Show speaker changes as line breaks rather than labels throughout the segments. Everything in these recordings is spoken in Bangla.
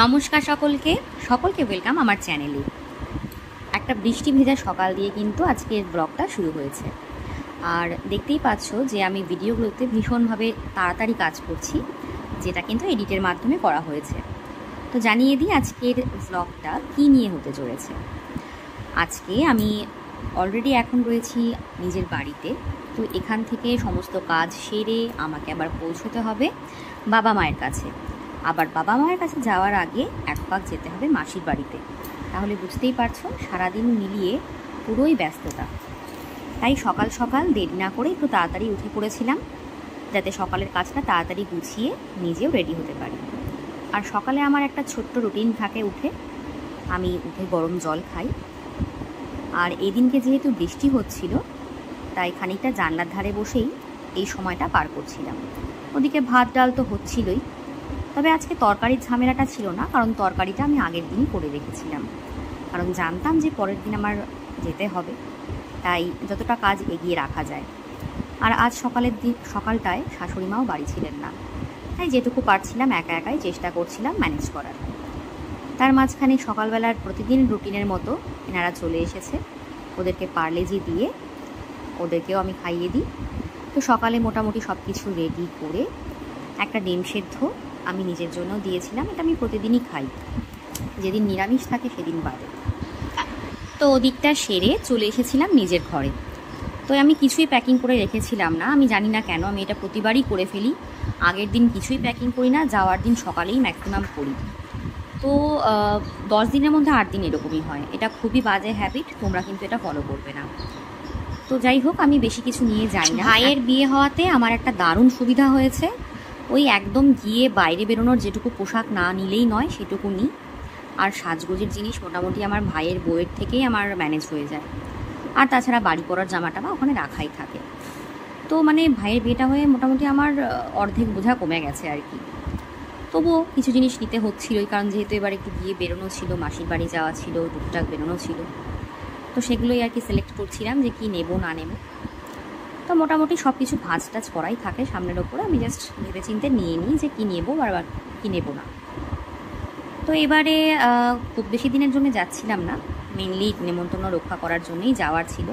নমস্কার সকলকে সকলকে ওয়েলকাম আমার চ্যানেলে। একটা বৃষ্টি ভেজা সকাল দিয়ে কিন্তু আজকের ব্লগটা শুরু হয়েছে। আর দেখতেই পাচ্ছ যে আমি ভিডিওগুলোতে ভীষণভাবে তাড়াতাড়ি কাজ করছি, যেটা কিন্তু এডিটের মাধ্যমে করা হয়েছে। তো জানিয়ে দিই আজকের ব্লগটা কী নিয়ে হতে চলেছে। আজকে আমি অলরেডি এখন রয়েছি নিজের বাড়িতে। তো এখান থেকে সমস্ত কাজ সেরে আমাকে আবার পৌঁছতে হবে বাবা মায়ের কাছে। আবার বাবা মায়ের কাছে যাওয়ার আগে এক পাক যেতে হবে মাসির বাড়িতে। তাহলে বুঝতেই পারছো সারাদিন মিলিয়ে পুরোই ব্যস্ততা। তাই সকাল সকাল দেরি না করে একটু তাড়াতাড়ি উঠে পড়েছিলাম, যাতে সকালের কাজটা তাড়াতাড়ি গুছিয়ে নিজেও রেডি হতে পারি। আর সকালে আমার একটা ছোট্ট রুটিন থাকে, উঠে গরম জল খাই। আর এদিনকে যেহেতু বৃষ্টি হচ্ছিল, তাই খানিকটা জানলার ধারে বসেই এই সময়টা পার করছিলাম। ওদিকে ভাত ডাল তো হচ্ছিলই, তবে আজকে তরকারির ঝামেলাটা ছিল না, কারণ তরকারিটা আমি আগের দিনই করে রেখেছিলাম। কারণ জানতাম যে পরের দিন আমার যেতে হবে, তাই যতটা কাজ এগিয়ে রাখা যায়। আর আজ সকালটায় শাশুড়ি মাও বাড়ি ছিলেন না, তাই যেটুকু পারছিলাম একা একাই চেষ্টা করছিলাম ম্যানেজ করার। তার মাঝখানে সকালবেলার প্রতিদিন রুটিনের মতো এনারা চলে এসেছে। ওদেরকে পার্লেজি দিয়ে ওদেরকেও আমি খাইয়ে দিই। তো সকালে মোটামুটি সব কিছু রেডি করে একটা ডিম সেদ্ধ আমি নিজের জন্য দিয়েছিলাম। এটা আমি প্রতিদিনই খাই, যেদিন নিরামিষ থাকে সেদিন বাদে। তো ওদিকটা সেরে চলে এসেছিলাম নিজের ঘরে। তো আমি কিছুই প্যাকিং করে রেখেছিলাম না, আমি জানি না কেন আমি এটা প্রতিবারই করে ফেলি। আগের দিন কিছুই প্যাকিং করি না, যাওয়ার দিন সকালেই ম্যাক্সিমাম করি। তো 10 দিনের মধ্যে 8 দিন এরকমই হয়। এটা খুবই বাজে হ্যাবিট, তোমরা কিন্তু এটা ফলো করবে না। তো যাই হোক, আমি বেশি কিছু নিয়ে যাই না। ভাইয়ের বিয়ে হওয়াতে আমার একটা দারুণ সুবিধা হয়েছে। ওই একদম গিয়ে বাইরে বেরোনোর যেটুকু পোশাক না নিলেই নয় সেটুকু নিই। আর সাজগোজের জিনিস মোটামুটি আমার ভাইয়ের বউয়ের থেকেই আমার ম্যানেজ হয়ে যায়। আর তাছাড়া বাড়ি পরার জামাটা বা ওখানে রাখাই থাকে। তো মানে ভাইয়ের বিয়েটা হয়ে মোটামুটি আমার অর্ধেক বোঝা কমে গেছে আর কি। তবুও কিছু জিনিস নিতে হচ্ছিলই, কারণ যেহেতু এবার একটু গিয়ে বেরোনো ছিল, মাসির বাড়ি যাওয়া ছিল, টুকটাক বেরোনো ছিল। তো সেগুলোই আর কি সিলেক্ট করছিলাম যে কী নেবো না নেবো। তো মোটামুটি সব কিছু ভাঁজ টাজ করাই থাকে সামনের ওপরে। আমি জাস্ট ভেবেচিন্তে নিয়ে নিই যে কী নেবো আর কী নেবো না। তো এবারে খুব বেশি দিনের জন্য যাচ্ছিলাম না, মেনলি নেমন্তন্ন রক্ষা করার জন্যই যাওয়ার ছিল।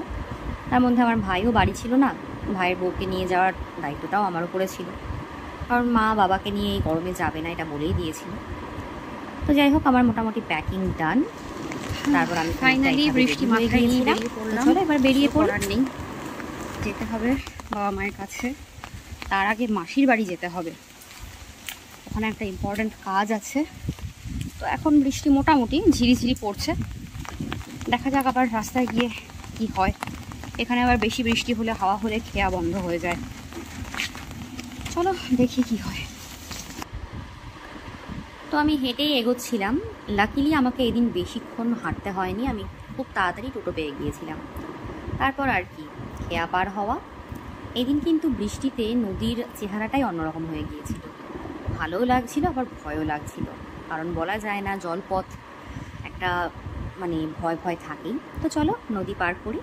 তার মধ্যে আমার ভাইও বাড়ি ছিল না, ভাইয়ের বউকে নিয়ে যাওয়ার দায়িত্বটাও আমার উপরে ছিল, কারণ মা বাবাকে নিয়ে এই গরমে যাবে না, এটা বলেই দিয়েছিল। তো যাই হোক, আমার মোটামুটি প্যাকিং ডান। তারপর আমি ফাইনালি বৃষ্টি মাথায় নিয়ে বেরিয়ে পড়লাম। এবার বেরিয়ে পড়ার নেই, যেতে হবে বাবা মায়ের কাছে। তার আগে মাসির বাড়ি যেতে হবে, ওখানে একটা ইম্পর্ট্যান্ট কাজ আছে। তো এখন বৃষ্টি মোটামুটি ঝিরিঝিরি পড়ছে, দেখা যাক আবার রাস্তায় গিয়ে কি হয়। এখানে আবার বেশি বৃষ্টি হলে, হাওয়া হলে খেয়া বন্ধ হয়ে যায়। চলো দেখি কি হয়। তো আমি হেঁটেই এগোচ্ছিলাম। লাকিলি আমাকে এদিন বেশিক্ষণ হাঁটতে হয়নি, আমি খুব তাড়াতাড়ি টোটো পেয়ে গিয়েছিলাম। তারপর আর কি, খেয়া পার হওয়া। এদিন কিন্তু বৃষ্টিতে নদীর চেহারাটাই অন্যরকম হয়ে গিয়েছিল। ভালোও লাগছিল, আবার ভয়ও লাগছিল, কারণ বলা যায় না, জলপথ একটা মানে ভয় ভয় থাকেই। তো চলো নদী পার করি।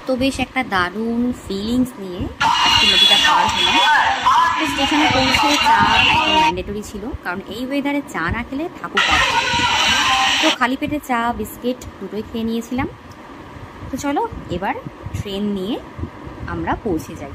তো বেশ একটা দারুণ ফিলিংস নিয়ে আজকে নদীটা পার হলাম। তো স্টেশনে পৌঁছে চা একদম ম্যান্ডেটরি ছিল, কারণ এই ওয়েদারে চা না খেলে থাকুক পারত। তো খালি পেটে চা বিস্কিট দুটোই খেয়ে নিয়েছিলাম। তো চলো এবার ট্রেন নিয়ে আমরা পৌঁছে যাই।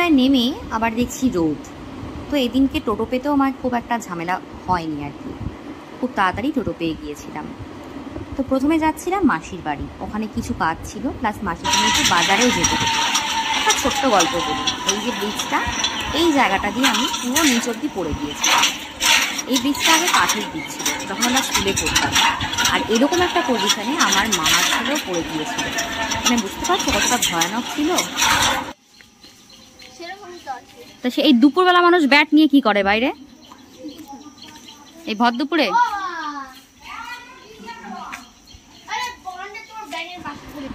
টোটোয় নেমে আবার দেখছি রোদ। তো এদিনকে টোটো পেতেও আমার খুব একটা ঝামেলা হয়নি আর কি, খুব তাড়াতাড়ি টোটো পেয়ে গিয়েছিলাম। তো প্রথমে যাচ্ছিলাম মাসির বাড়ি, ওখানে কিছু কাজ ছিল, প্লাস মাসির জন্য একটু বাজারেও যেতে হতো। একটা ছোট্ট গল্প বলি, এই যে ব্রিজটা, এই জায়গাটা দিয়ে আমি পুরো নিচ অব্দি পড়ে গিয়েছিলাম। এই ব্রিজটা আগে কাঠের ব্রিজ ছিল যখন আমরা স্কুলে পড়তাম, আর এরকম একটা পজিশনে আমার মামার ছেলেও পড়ে গিয়েছিল। মানে বুঝতে পারছো কতটা ভয়ানক ছিল। তা সে এই দুপুরবেলা মানুষ ব্যাট নিয়ে কি করে বাইরে, এই ভর দুপুরে?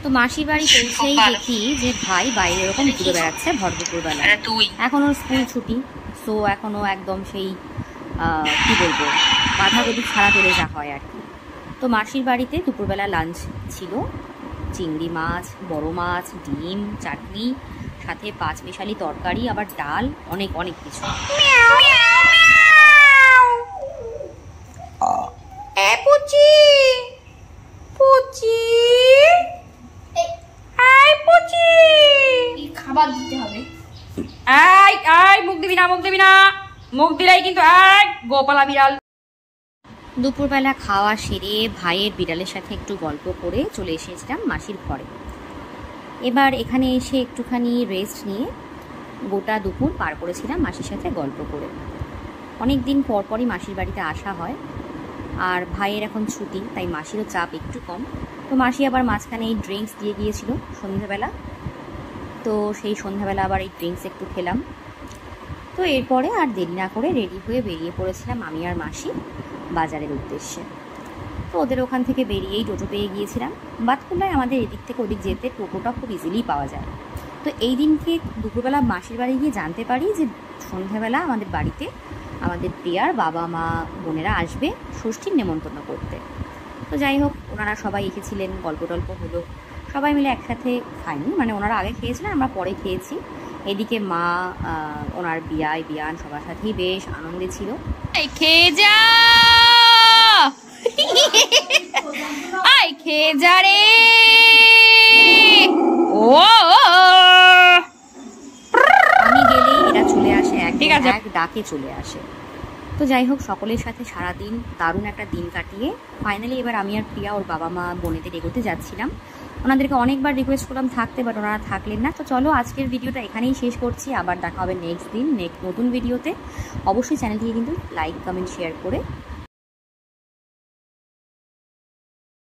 তো মাসির বাড়ি পৌঁছেই দেখি যে ভাই বাইরে এরকম ঘুরে বেড়াচ্ছে ভর দুপুরবেলা। এখন ওর স্কুল ছুটি, সো এখনো একদম সেই কি বলবো বাঁধাগতি ছাড়া পেলে যা হয় আর কি। তো মাসির বাড়িতে দুপুরবেলা লাঞ্চ ছিল, চিংড়ি মাছ, বড় মাছ, ডিম, চাটনি, সাথে 5 মিশালি তরকারি, আবার ডাল, অনেক অনেক কিছু।
খাবার দিতে হবে।
মুখ দিবি না, মুখ দিবি না, মুখ দিলেই কিন্তু গোপালা বিড়াল। দুপুরবেলা খাওয়া সেরে ভাইয়ের বিড়ালের সাথে একটু গল্প করে চলে এসেছিলাম মাসির ঘরে। এবার এখানে এসে একটুখানি রেস্ট নিয়ে গোটা দুপুর পার করেছিলাম মাসির সাথে গল্প করে। অনেক দিন পর পরই মাসির বাড়িতে আসা হয়, আর ভাইয়ের এখন ছুটি, তাই মাসিরও চাপ একটু কম। তো মাসি আবার মাঝখানে এই ড্রিঙ্কস দিয়ে গিয়েছিল সন্ধ্যাবেলা, তো সেই সন্ধ্যাবেলা আবার এই ড্রিঙ্কস একটু খেলাম। তো এরপরে আর দেরি না করে রেডি হয়ে বেরিয়ে পড়েছিলাম আমি আর মাসি বাজারের উদ্দেশ্যে। তো ওদের ওখান থেকে বেরিয়েই টোটো পেয়ে গিয়েছিলাম। বাতকুল্লায় আমাদের এদিক থেকে ওদিক যেতে টোটোটা খুব ইজিলি পাওয়া যায়। তো এই দিনকে দুপুরবেলা মাসির বাড়ি গিয়ে জানতে পারি যে সন্ধ্যাবেলা আমাদের বাড়িতে আমাদের প্রিয়ার বাবা মা বোনেরা আসবে ষষ্ঠীর নেমন্তন্ন করতে। তো যাই হোক, ওনারা সবাই এসেছিলেন, গল্প টল্প হলো, সবাই মিলে একসাথে খাইনি, মানে ওনারা আগে খেয়েছিলেন, আমরা পরে খেয়েছি। এদিকে মা ওনার বিয়ান সবার সাথেই বেশ আনন্দে ছিল। খেয়ে যা খেয়ে যা রে, আমি গেলেই এরা চলে আসে, এক ডাকে চলে আসে। তো যাই হোক, সকলের সাথে সারাদিন দারুণ একটা দিন কাটিয়ে ফাইনালি এবার আমি আর প্রিয়া ওর বাবা মা বোনেদের এগোতে যাচ্ছিলাম। ওনাদেরকে অনেকবার রিকোয়েস্ট করলাম থাকতে, বাট ওনারা থাকলেন না। তো চলো আজকের ভিডিওটা এখানেই শেষ করছি, আবার দেখা হবে নেক্সট দিন নতুন ভিডিওতে। অবশ্যই চ্যানেলটিকে কিন্তু লাইক কমেন্ট শেয়ার করে